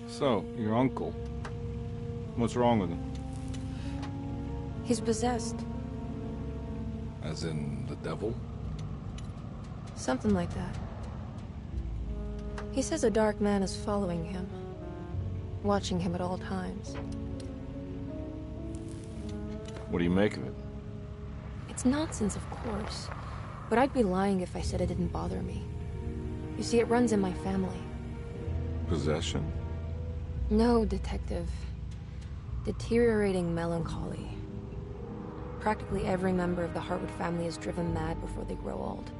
So, your uncle. What's wrong with him? He's possessed. As in the devil? Something like that. He says a dark man is following him, watching him at all times. What do you make of it? It's nonsense, of course, but I'd be lying if I said it didn't bother me. You see, it runs in my family. Possession? No, Detective. Deteriorating melancholy. Practically every member of the Hartwood family is driven mad before they grow old.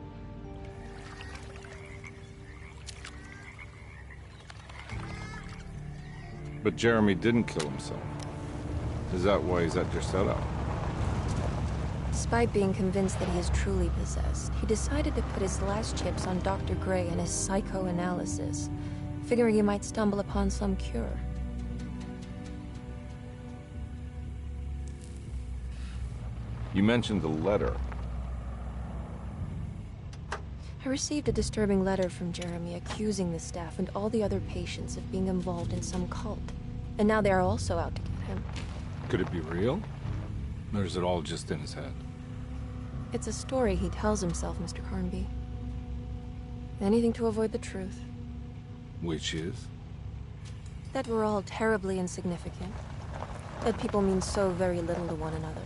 But Jeremy didn't kill himself. Is that why he's at your setup? Despite being convinced that he is truly possessed, he decided to put his last chips on Dr. Gray and his psychoanalysis, figuring he might stumble upon some cure. You mentioned the letter. I received a disturbing letter from Jeremy accusing the staff and all the other patients of being involved in some cult. And now they are also out to get him. Could it be real? Or is it all just in his head? It's a story he tells himself, Mr. Carnby. Anything to avoid the truth. Which is? That we're all terribly insignificant. That people mean so very little to one another.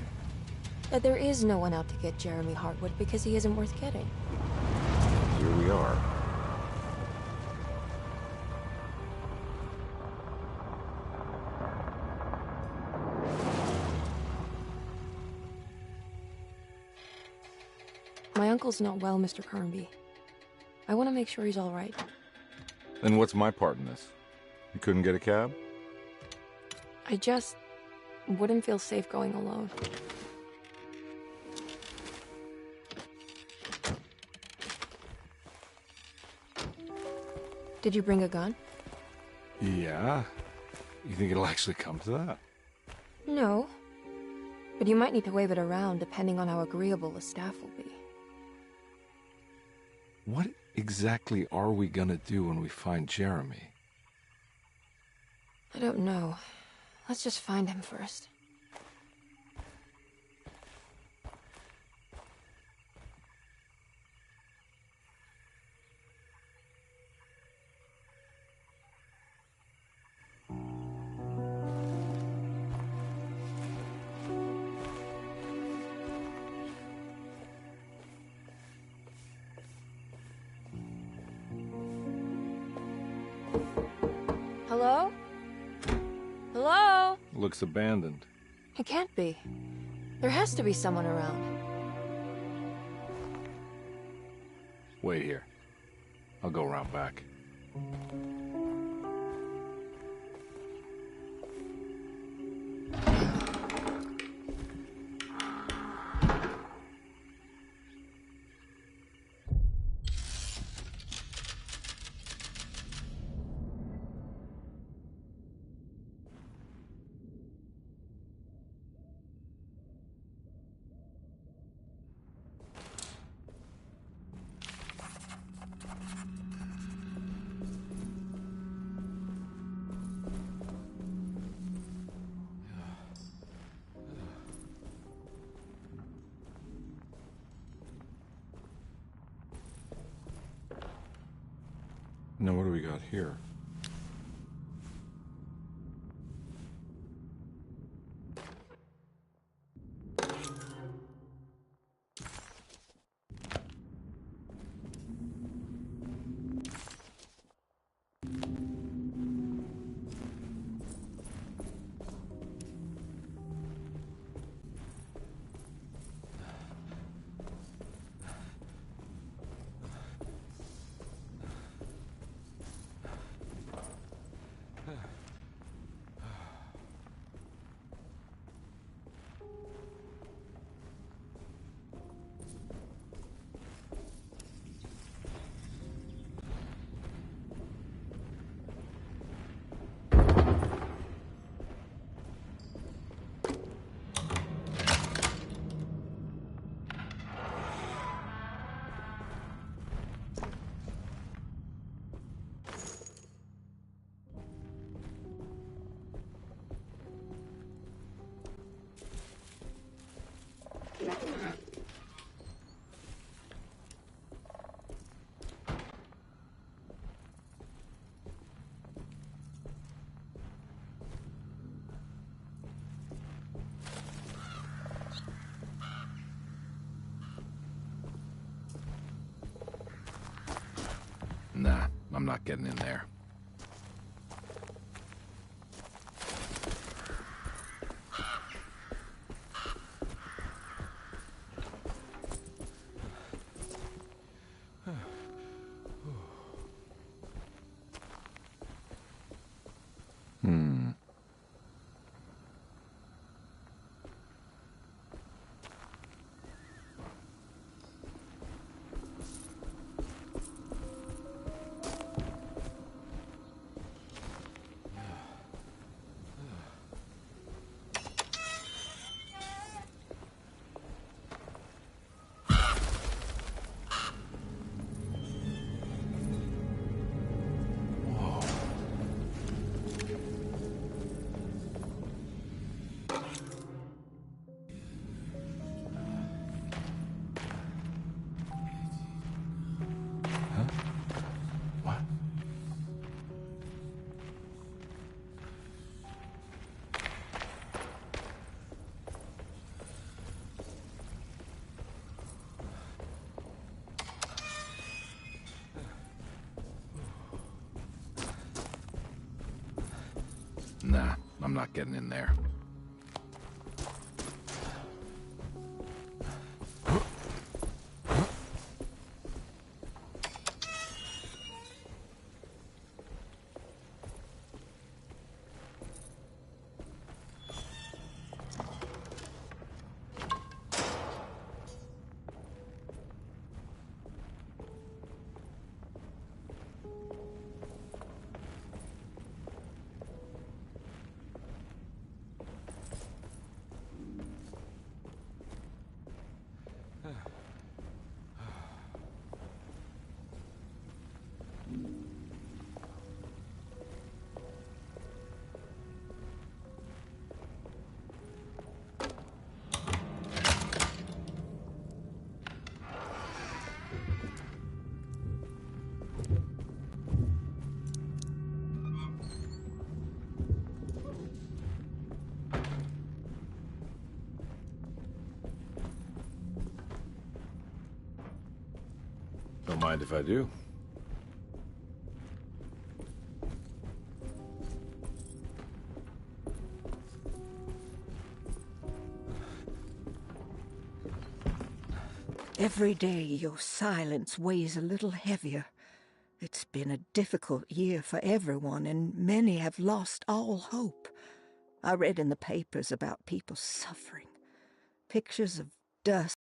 That there is no one out to get Jeremy Hartwood because he isn't worth getting. Here we are. My uncle's not well, Mr. Carnby. I want to make sure he's all right. Then what's my part in this? You couldn't get a cab? I just wouldn't feel safe going alone. Did you bring a gun? Yeah. You think it'll actually come to that? No. But you might need to wave it around depending on how agreeable the staff will be. What exactly are we gonna do when we find Jeremy? I don't know. Let's just find him first. Hello? Hello? Looks abandoned. It can't be. There has to be someone around. Wait here. I'll go around back. Now what do we got here? I'm not getting in there. What? Nah, I'm not getting in there. Don't mind if I do. Every day your silence weighs a little heavier. It's been a difficult year for everyone, and many have lost all hope. I read in the papers about people suffering. Pictures of dust.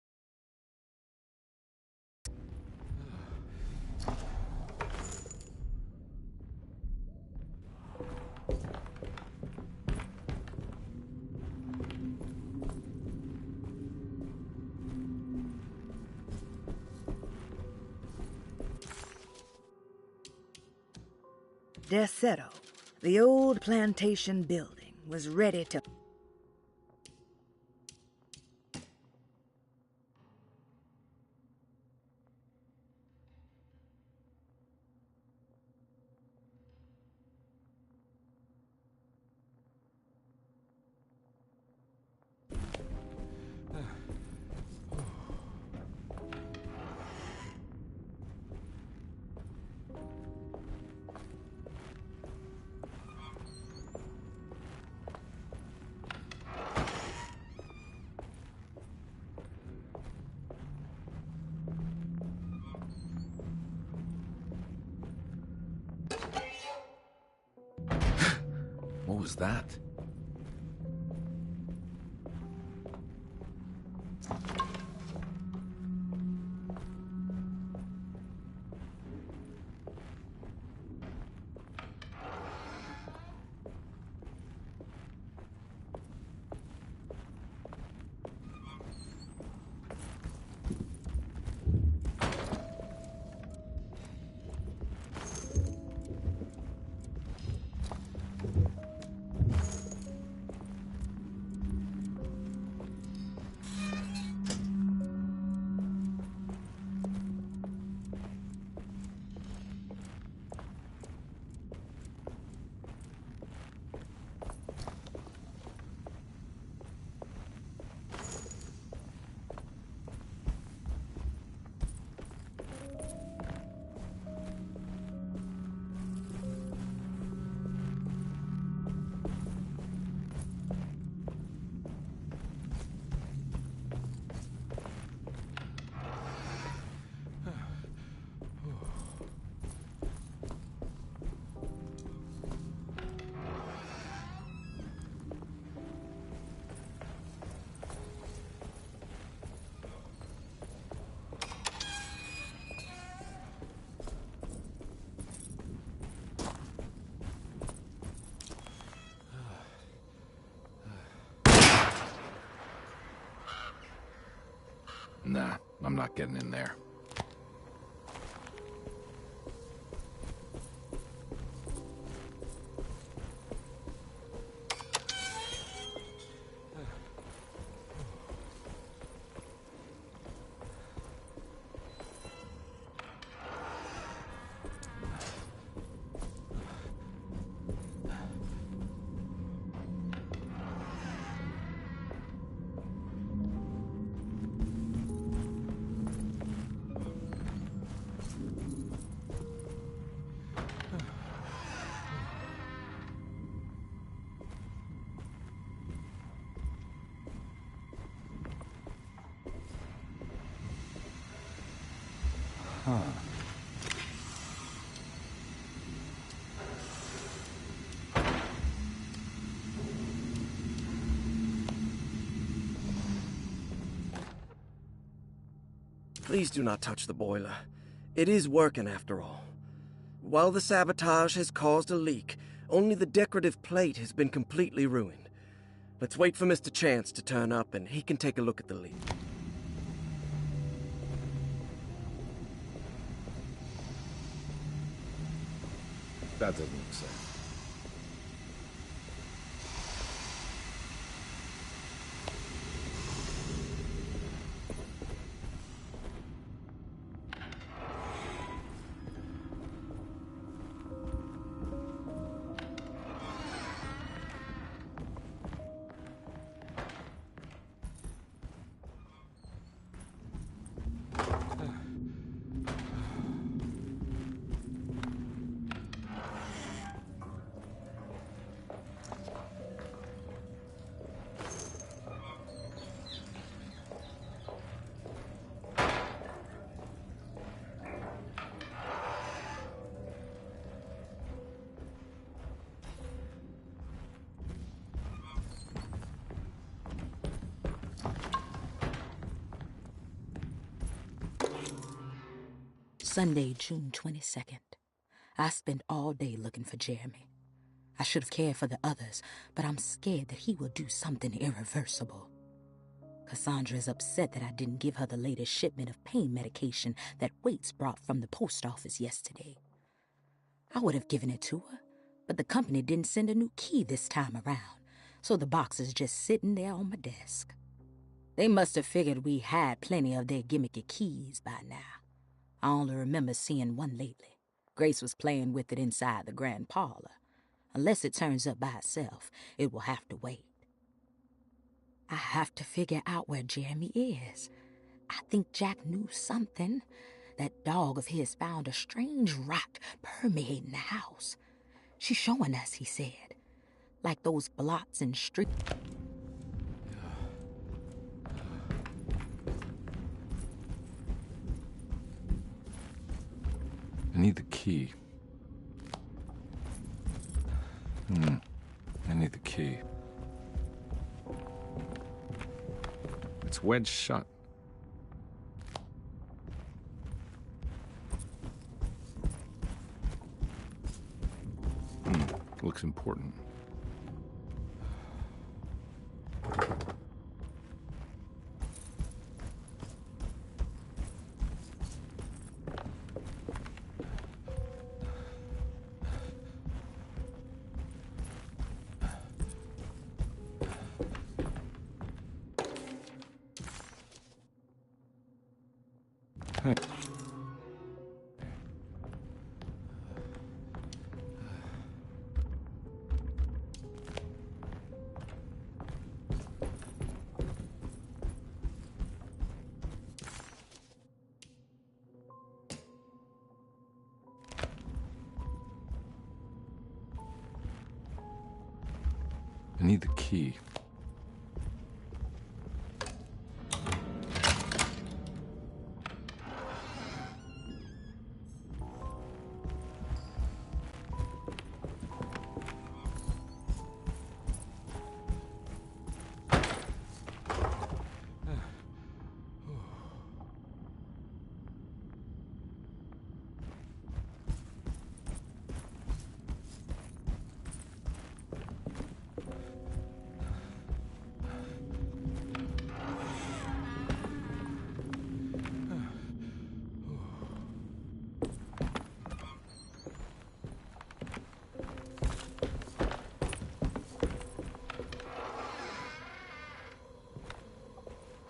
Desetto, the old plantation building, was ready to... What was that? not getting in there. Please do not touch the boiler. It is working after all. While the sabotage has caused a leak, only the decorative plate has been completely ruined. Let's wait for Mr. Chance to turn up and he can take a look at the leak. That doesn't make sense. Sunday, June 22nd. I spent all day looking for Jeremy. I should have cared for the others, but I'm scared that he will do something irreversible. Cassandra is upset that I didn't give her the latest shipment of pain medication that Waits brought from the post office yesterday. I would have given it to her, but the company didn't send a new key this time around, so the box is just sitting there on my desk. They must have figured we had plenty of their gimmicky keys by now. I only remember seeing one lately. Grace was playing with it inside the grand parlor. Unless it turns up by itself, it will have to wait. I have to figure out where Jeremy is. I think Jack knew something. That dog of his found a strange rot permeating the house. She's showing us, he said. Like those blots and streaks. I need the key. I need the key. It's wedged shut. Looks important. I need the key.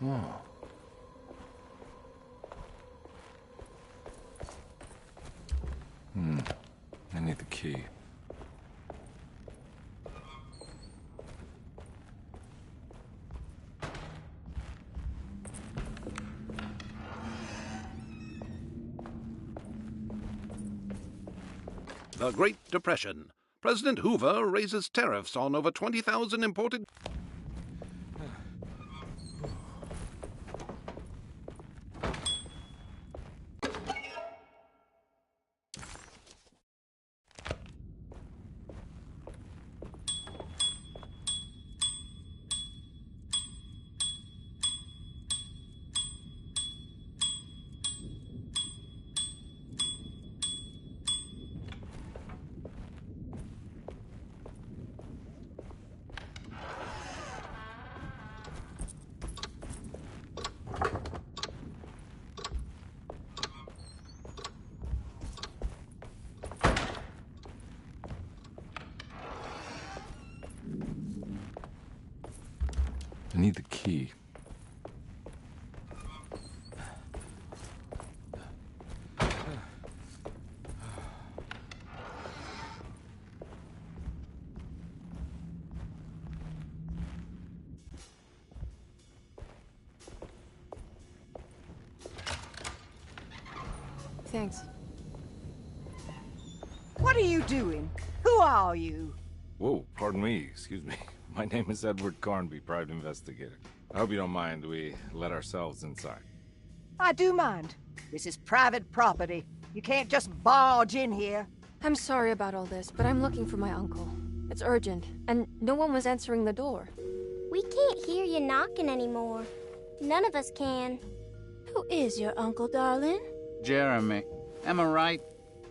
Oh. I need the key. The Great Depression. President Hoover raises tariffs on over 20,000 imported... I need the key. Thanks. What are you doing? Who are you? Whoa, pardon me, excuse me. My name is Edward Carnby, private investigator. I hope you don't mind we let ourselves inside. I do mind. This is private property. You can't just barge in here. I'm sorry about all this, but I'm looking for my uncle. It's urgent, and no one was answering the door. We can't hear you knocking anymore. None of us can. Who is your uncle, darling? Jeremy. Am I right?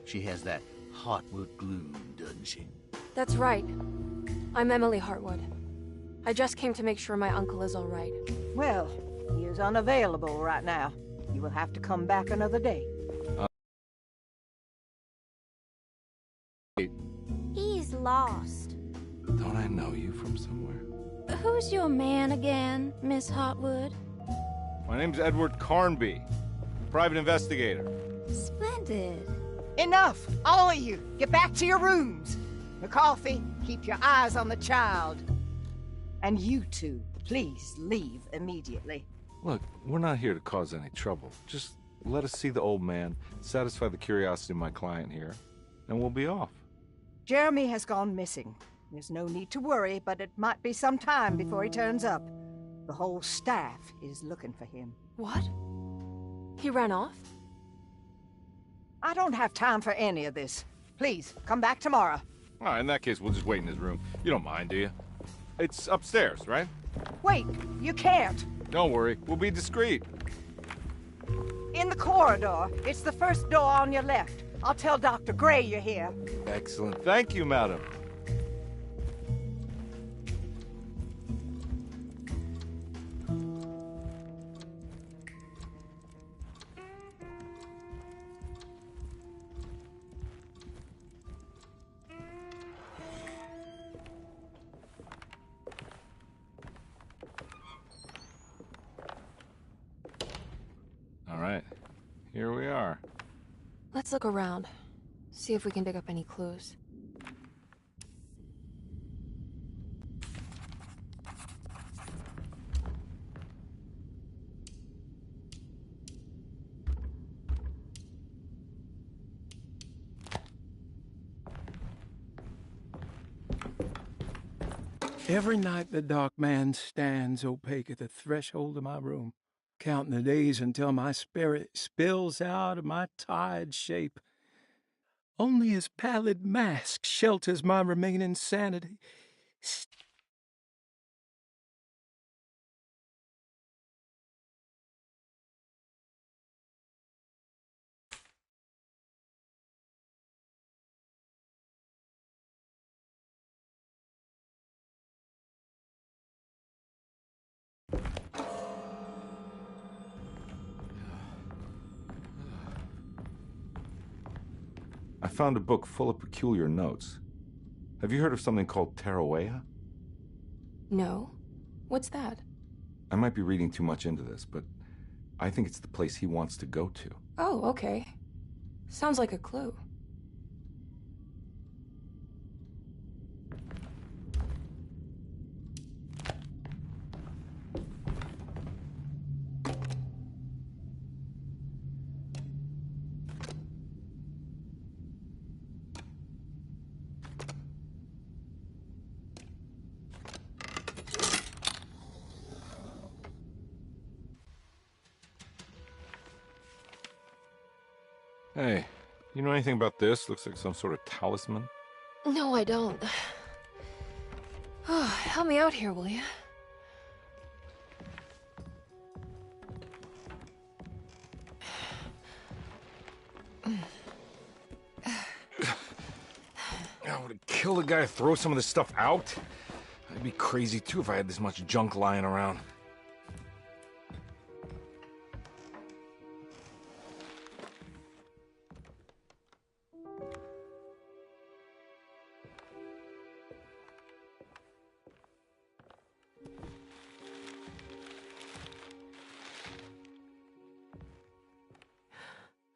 She has that Hartwood gloom, doesn't she? That's right. I'm Emily Hartwood. I just came to make sure my uncle is all right. Well, he is unavailable right now. You will have to come back another day. He's lost. Don't I know you from somewhere? Who's your man again, Miss Hartwood? My name's Edward Carnby, private investigator. Splendid. Enough! All of you! Get back to your rooms! McCarthy, keep your eyes on the child. And you two, please leave immediately. Look, we're not here to cause any trouble. Just let us see the old man, satisfy the curiosity of my client here, and we'll be off. Jeremy has gone missing. There's no need to worry, but it might be some time before he turns up. The whole staff is looking for him. What? He ran off? I don't have time for any of this. Please, come back tomorrow. All right, in that case, we'll just wait in his room. You don't mind, do you? It's upstairs, right? Wait, you can't. Don't worry, we'll be discreet. In the corridor. It's the first door on your left. I'll tell Dr. Gray you're here. Excellent. Thank you, madam. All right, here we are. Let's look around. See if we can dig up any clues. Every night the dark man stands opaque at the threshold of my room, counting the days until my spirit spills out of my tired shape. Only his pallid mask shelters my remaining sanity. I found a book full of peculiar notes. Have you heard of something called Tarawea? No. What's that? I might be reading too much into this, but I think it's the place he wants to go to. Oh, okay. Sounds like a clue. Hey, you know anything about this? Looks like some sort of talisman. No, I don't. Oh, help me out here, will you? I would kill the guy to throw some of this stuff out. I'd be crazy too if I had this much junk lying around.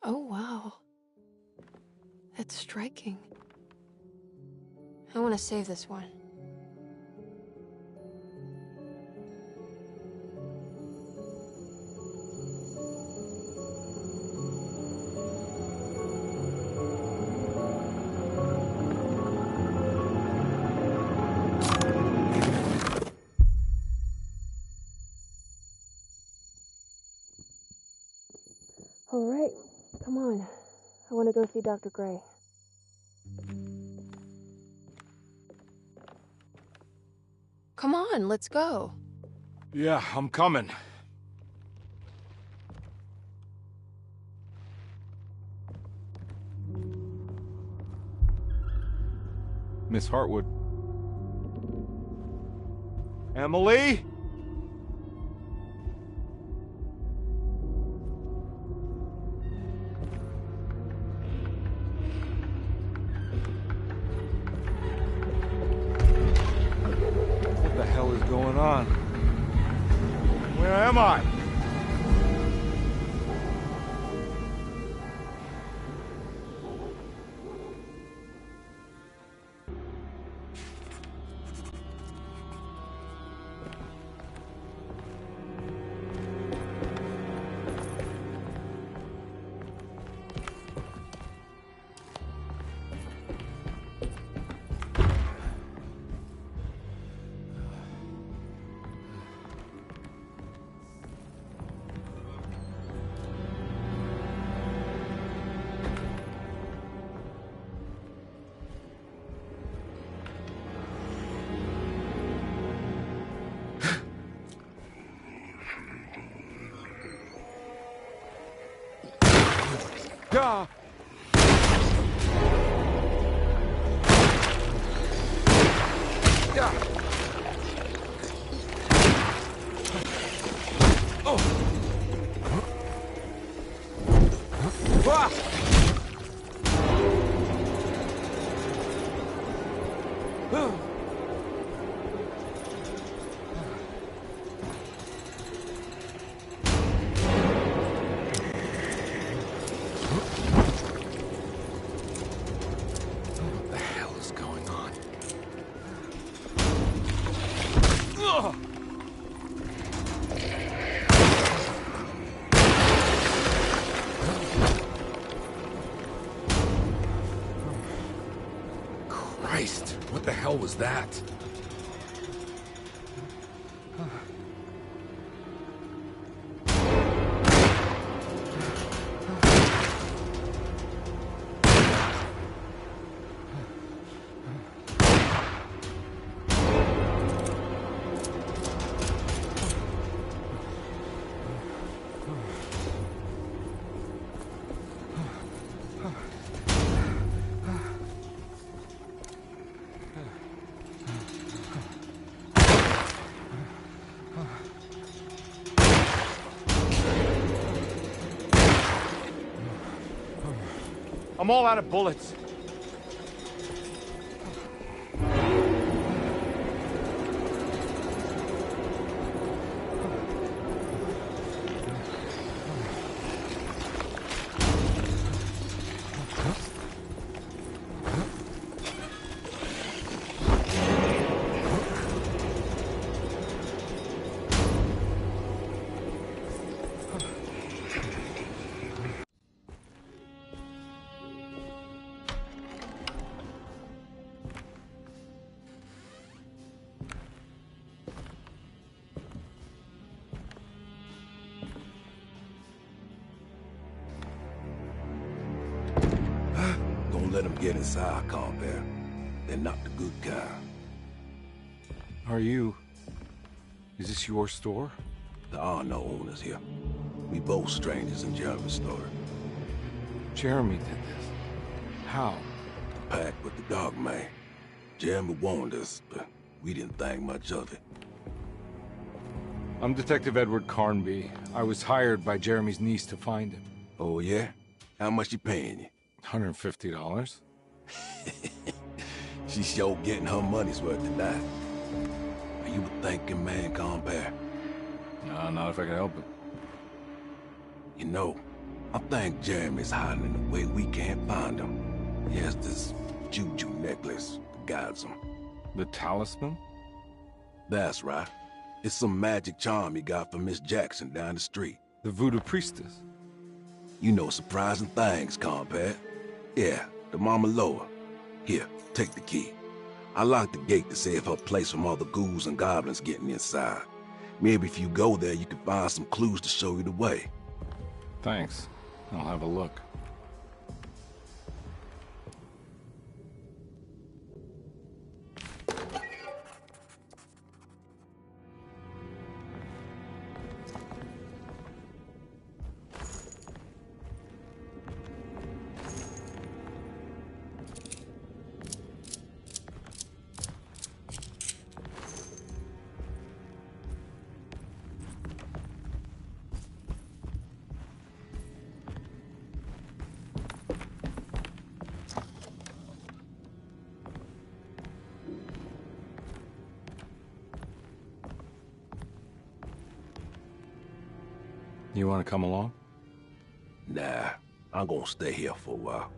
Oh, wow. That's striking. I want to save this one. All right, come on. I want to go see Dr. Gray. Come on, let's go. Yeah, I'm coming. Miss Hartwood. Emily? What the hell is going on? Where am I? Yeah. Yeah. Oh. Ah. Christ, what the hell was that? I'm all out of bullets. let them get inside, compare. They're not the good kind. Is this your store? There are no owners here. We both strangers in Jeremy's story. Jeremy did this. How? Pact with the Dog Man. Jeremy warned us, but we didn't think much of it. I'm Detective Edward Carnby. I was hired by Jeremy's niece to find him. Oh, yeah? How much she paying you? $150. She's sure getting her money's worth tonight. Are you a thinking man, compare? No, not if I can help it. You know, I think Jeremy's hiding in a way we can't find him. He has this juju necklace that guides him. The talisman? That's right. It's some magic charm he got from Miss Jackson down the street. The voodoo priestess? You know surprising things, compare. Yeah, the Mama Loa. Here, take the key. I locked the gate to save her place from all the ghouls and goblins getting inside. Maybe if you go there, you can find some clues to show you the way. Thanks. I'll have a look. You want to come along? Nah, I'm gonna stay here for a while.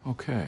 Okay.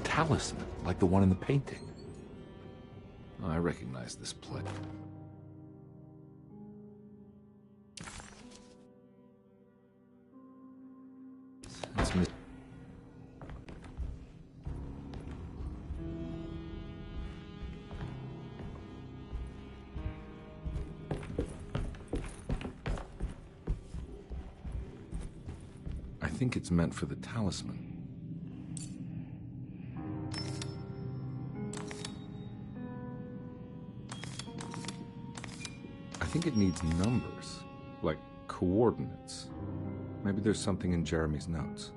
Talisman, like the one in the painting. Oh, I recognize this plate. I think it's meant for the talisman. I think it needs numbers, like coordinates. Maybe there's something in Jeremy's notes.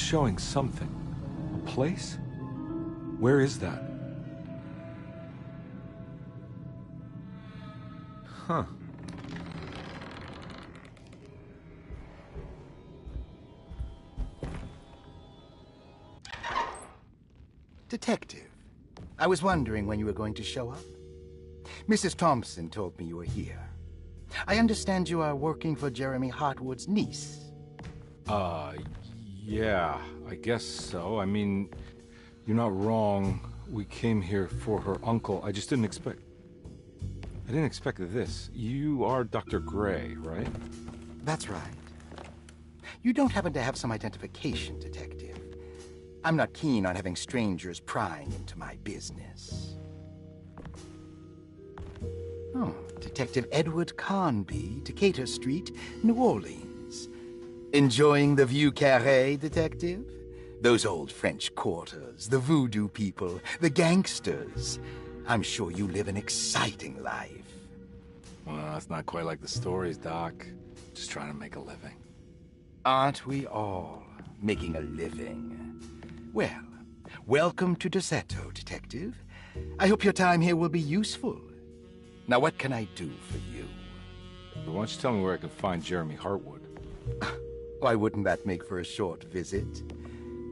showing something. A place? Where is that? Huh. Detective, I was wondering when you were going to show up. Mrs. Thompson told me you were here. I understand you are working for Jeremy Hartwood's niece. Yeah, I guess so. I mean, you're not wrong. We came here for her uncle. I just didn't expect... I didn't expect this. You are Dr. Gray, right? That's right. You don't happen to have some identification, Detective. I'm not keen on having strangers prying into my business. Oh, Detective Edward Carnby, Decatur Street, New Orleans. Enjoying the Vieux Carré, Detective? Those old French quarters, the voodoo people, the gangsters. I'm sure you live an exciting life. Well, it's not quite like the stories, Doc. Just trying to make a living. Aren't we all making a living? Well, welcome to Deseto, Detective. I hope your time here will be useful. Now, what can I do for you? Why don't you tell me where I can find Jeremy Hartwood? Why wouldn't that make for a short visit?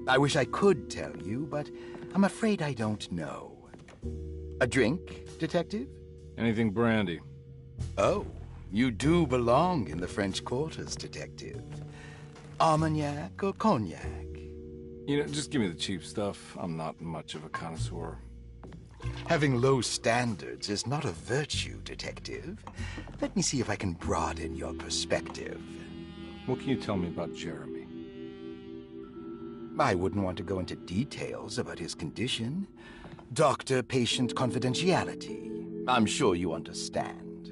I wish I could tell you, but I'm afraid I don't know. A drink, Detective? Anything brandy. Oh, you do belong in the French quarters, Detective. Armagnac or cognac? You know, just give me the cheap stuff. I'm not much of a connoisseur. Having low standards is not a virtue, Detective. Let me see if I can broaden your perspective. What can you tell me about Jeremy? I wouldn't want to go into details about his condition. Doctor-patient confidentiality. I'm sure you understand.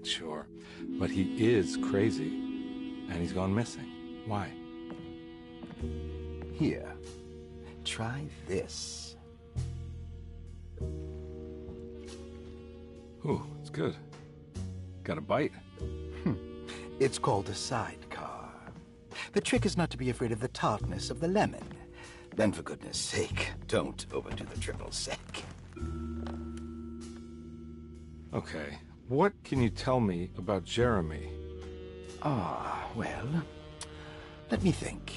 Sure. But he is crazy. And he's gone missing. Why? Here. Try this. Ooh, it's good. Got a bite? It's called a sidecar. The trick is not to be afraid of the tartness of the lemon. Then, for goodness sake, don't overdo the triple sec. Okay. What can you tell me about Jeremy? Well, let me think.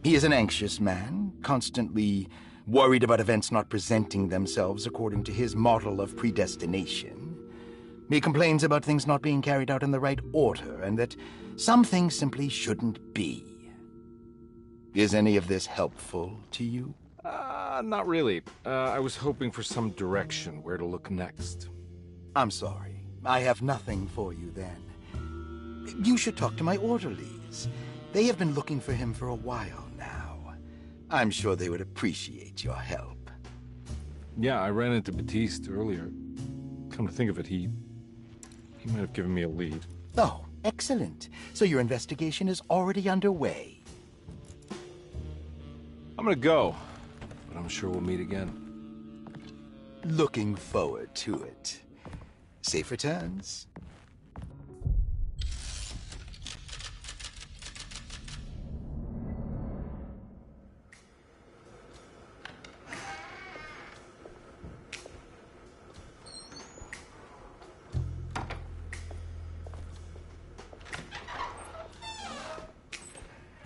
He is an anxious man, constantly worried about events not presenting themselves according to his model of predestination. He complains about things not being carried out in the right order, and that some things simply shouldn't be. Is any of this helpful to you? Not really. I was hoping for some direction where to look next. I'm sorry. I have nothing for you then. You should talk to my orderlies. They have been looking for him for a while now. I'm sure they would appreciate your help. Yeah, I ran into Batiste earlier. Come to think of it, he might have given me a lead. Oh, excellent. So your investigation is already underway. I'm gonna go, but I'm sure we'll meet again. Looking forward to it. Safe returns.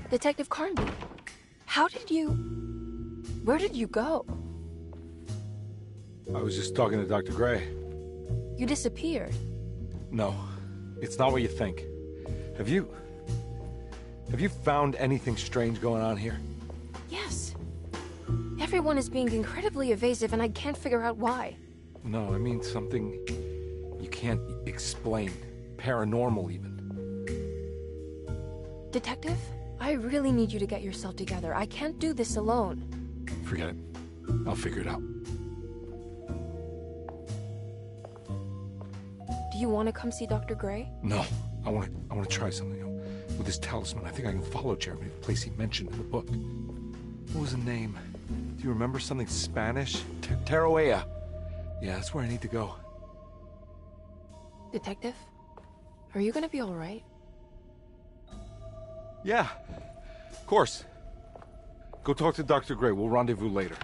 Detective Carnby, where did you go? I was just talking to Dr. Gray. You disappeared. No, it's not what you think. Have you found anything strange going on here? Yes. Everyone is being incredibly evasive and I can't figure out why. No, I mean something you can't explain. Paranormal, even. Detective, I really need you to get yourself together. I can't do this alone. Forget it. I'll figure it out. Do you want to come see Dr. Gray? No. I want to try something. With this talisman, I think I can follow Jeremy to the place he mentioned in the book. What was the name? Do you remember something Spanish? Tarawea. Yeah, that's where I need to go. Detective, are you gonna be all right? Yeah, of course. Go talk to Dr. Gray. We'll rendezvous later.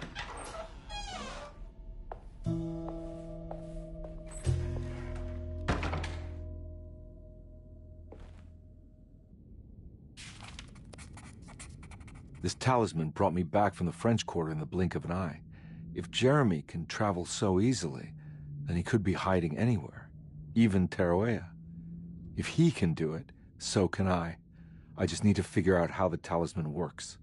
This talisman brought me back from the French Quarter in the blink of an eye. If Jeremy can travel so easily, then he could be hiding anywhere, even Tarawea. If he can do it, so can I. I just need to figure out how the talisman works.